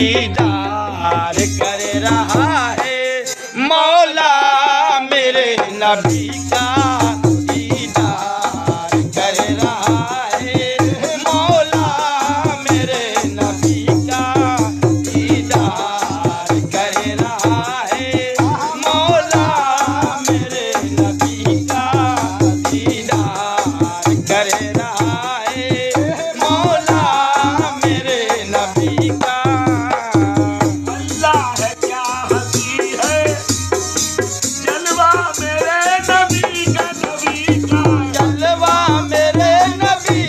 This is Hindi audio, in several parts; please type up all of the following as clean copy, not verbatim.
दीदार कर रहा है मौला मेरे नबी का दीदार कर रहा है मौला मेरे नबी का दीदार कर रहा है मौला मेरे नबी का दीदार कर रहा है मौला मेरे नबी का। अल्लाह है क्या हंसी है जलवा मेरे नबी का जलवा मेरे नबी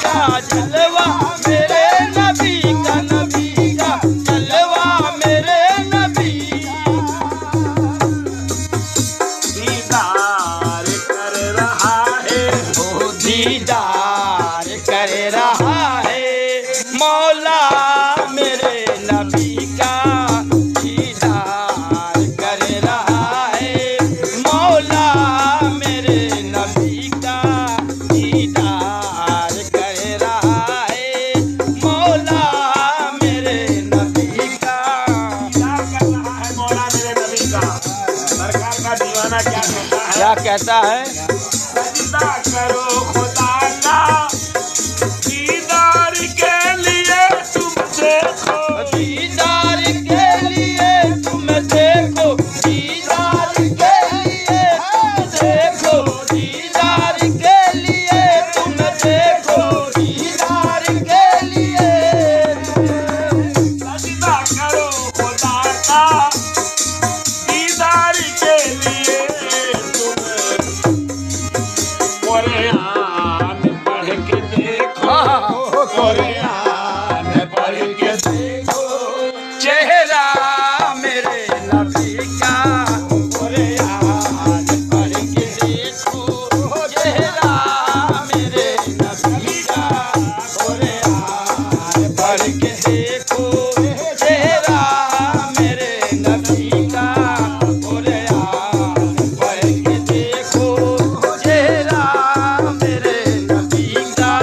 का जलवा मेरे नबी का जलवा मेरे नबी दीदार कर रहा है ओ दीदार कर रहा है मौला मेरे नबी का दीदार कर रहा है मौला मेरे नबी का दीदार कर रहा है मौला मेरे नबी का। क्या कर रहा है मौला मेरे नबी का। सरकार का दीवाना क्या कहता है? क्या कहता है? सजदा करो खुदा का दीदार के लिए तुम देखो दीदार के लिए तुम देखो दीदार के लिए देखो दीदार के लिए तुम देखो दीदार के लिए सजदा करो खुदा का दीदार के लिए तुम कुरान पढ़ के देखो कुरान पढ़ के देखो चेहरा मेरे नबी का कुरान पढ़ के देखो चेहरा मेरे नबी का कुरान पढ़ के देखो चेहरा मेरे नबी का कुरान पढ़ के देखो चेहरा मेरे नबी का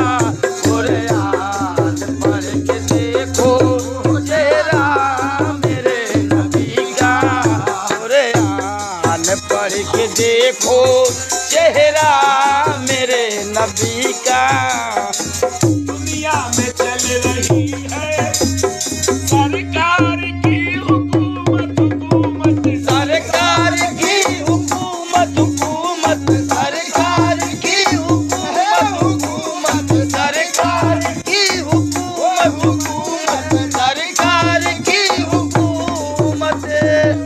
कुरान पढ़ के देखो चेहरा मेरे नबी का कुरान पढ़ के देखो चेहरा मेरे नबी का। दुनिया में चल रही है सरकार की हुकूमत सरकार की हुकूमत सरकार की हुकूमत सरकार की हुकूमत सरकार की हुकूमत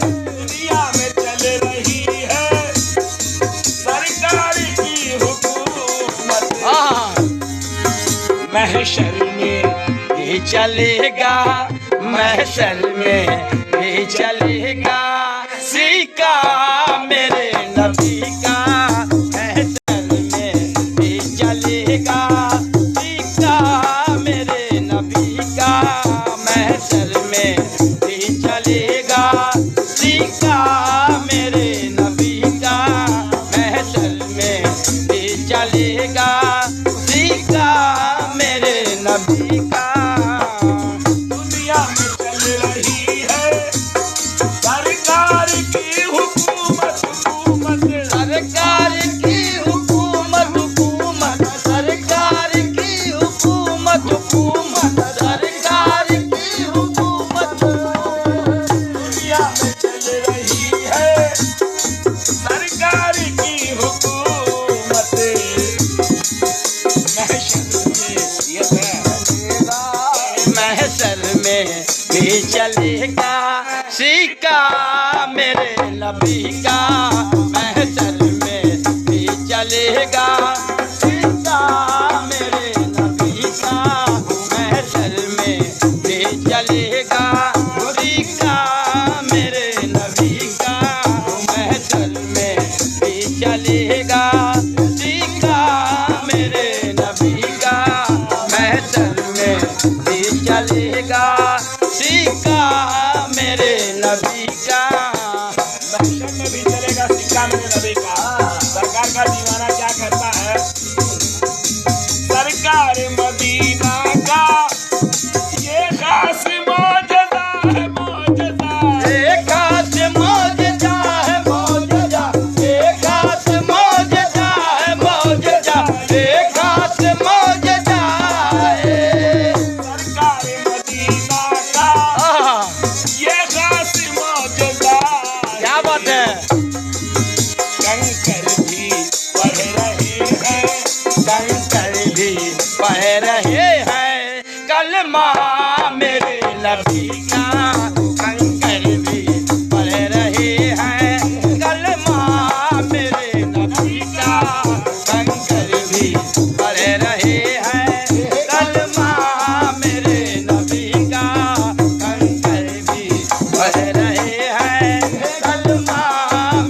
दुनिया में चल रही है सरकार की हुकूमत महशर में भी चलेगा महशर में भी चलेगा सिक्का मेरे नबी का महशर में भी चलेगा सिक्का मेरे नबी का महशर में भी चलेगा सिक्का मेरे नबी का महशर में भी चलेगा सिक्का मेरे नबी का। दुनिया में चल रही है सरकार की हुकूमत सरकार की हुकूमत सरकार की हुकूमत सरकार की हुकूमत दुनिया में चल रही है सरकार की हुकूमत महशर में भी चलेगा सिक्का मेरे नबी का महशर में भी चलेगा सिक्का मेरे नबी का महशर में भी चलेगा सिक्का मेरे नबी का महशर में भी चलेगा सिक्का मेरे नबी का महशर में भी चलेगा सिक्का मेरे नबी का। महशर में भी चलेगा सिक्का मेरे नबी का। सरकार का दीवाना क्या कहता है? भी पढ़ रहे हैं कलमा मेरे नबी का कंकर भी पढ़ रहे हैं कलमा मेरे नबी का कंकर भी पढ़ रहे हैं कलमा मेरे नबी का कंकर भी पढ़ रहे हैं कलमा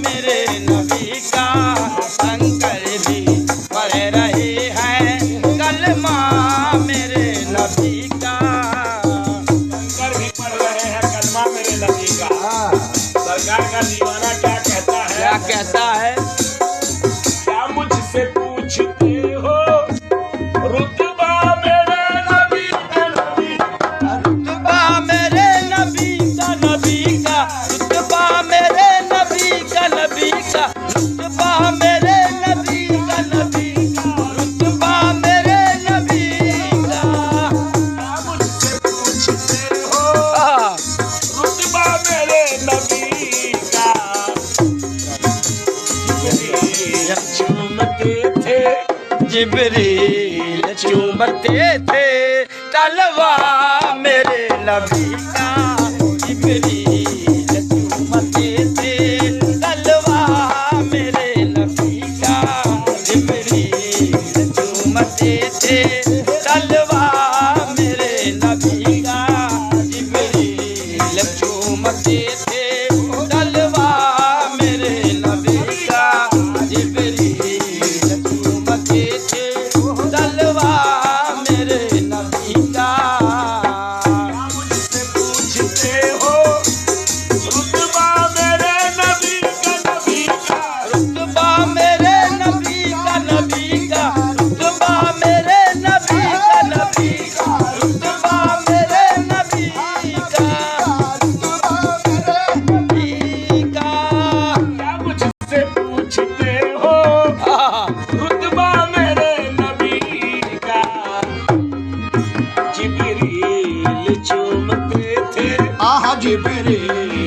मेरे नबी का कंकर भी पढ़ रहे हैं कलमा मेरे नबी का कंकर भी पढ़ रहे हैं कलमा मेरे नबी का। सरकार का दीवाना क्या कहता है? क्या कहता है? क्या मुझसे पूछते हो रुतबा मेरे नबी का नबी रुतबा मेरे नबी का नबी का रुतबा मेरे नबी का नबी का रुतबा मेरे नबी का नबी का रुतबा मेरे नबी का क्या मुझसे पूछते हो रुतबा मेरे नबी का। जिब्रील चूमते थे तलवा मेरे नबी का जिब्रील चूमते थे तलवा मेरे नबी का जिब्रील चूमते थे तलवा मेरे नबी का जिब्रील चूमते थे तलवा मेरे नबी का जिब्रील चूमते थे तलवा मेरे नबी का मुझसे पूछते हो रुतबा मेरे नबी का नबी का। रुतबा मेरे नबी का नबी का रुतबा मेरे नबी का नबी का रुतबा मेरे नबी का नबी का क्या मुझसे पूछते हो रुतबा मेरे नबी का। जिब्रील चूमते थे आहा जिब्रील